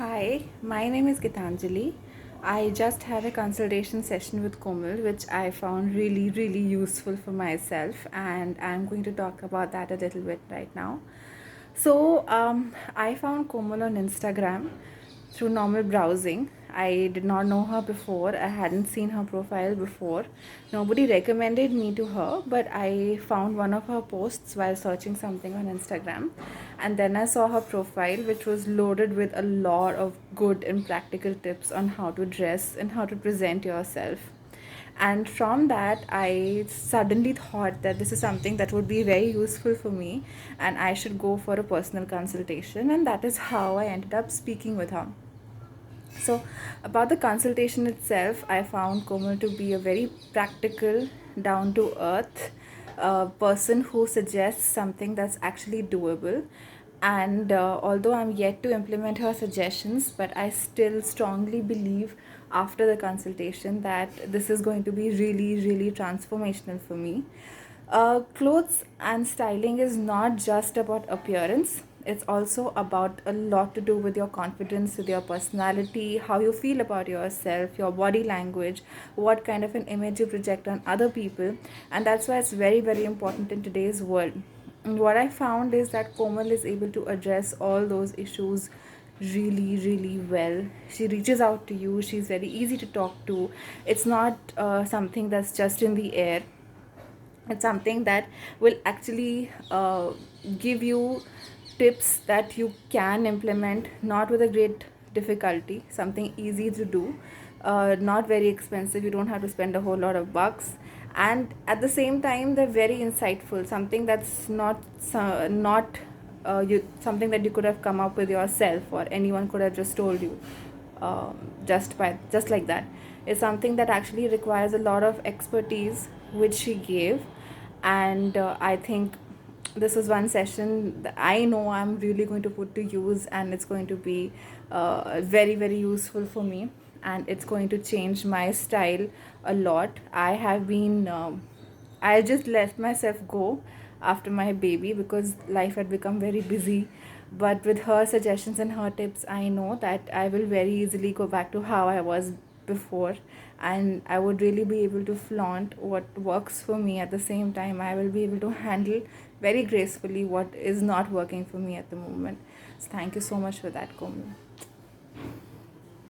Hi, my name is Gitanjali. I just had a consultation session with Komal, which I found really useful for myself, and I'm going to talk about that a little bit right now. I found Komal on Instagram through normal browsing. I did not know her before. I hadn't seen her profile before. Nobody recommended me to her, but I found one of her posts while searching something on Instagram. And then I saw her profile, which was loaded with a lot of good and practical tips on how to dress and how to present yourself. And from that, I suddenly thought that this is something that would be very useful for me, and I should go for a personal consultation. And that is how I ended up speaking with her. So, about the consultation itself, I found Komal to be a very practical, down to earth person who suggests something that's actually doable. And although I'm yet to implement her suggestions, but I still strongly believe after the consultation that this is going to be really transformational for me. Clothes and styling is not just about appearance, it's also about a lot to do with your confidence, with your personality, how you feel about yourself, your body language, what kind of an image you project on other people. And that's why it's very important in today's world. And what I found is that Komal is able to address all those issues really well. She reaches out to you, she's very easy to talk to. It's not something that's just in the air. It's something that will actually give you tips that you can implement, not with a great difficulty, something easy to do, not very expensive. You don't have to spend a whole lot of bucks, and at the same time they're very insightful, something that's not something that you could have come up with yourself, or anyone could have just told you just like that. It's something that actually requires a lot of expertise, which she gave. And I think this is one session that I know I'm really going to put to use, and it's going to be very useful for me, and it's going to change my style a lot. I just let myself go after my baby because life had become very busy. But with her suggestions and her tips, I know that I will very easily go back to how I was before, and I would really be able to flaunt what works for me. At the same time, I will be able to handle very gracefully what is not working for me at the moment. So, thank you so much for that, Komal.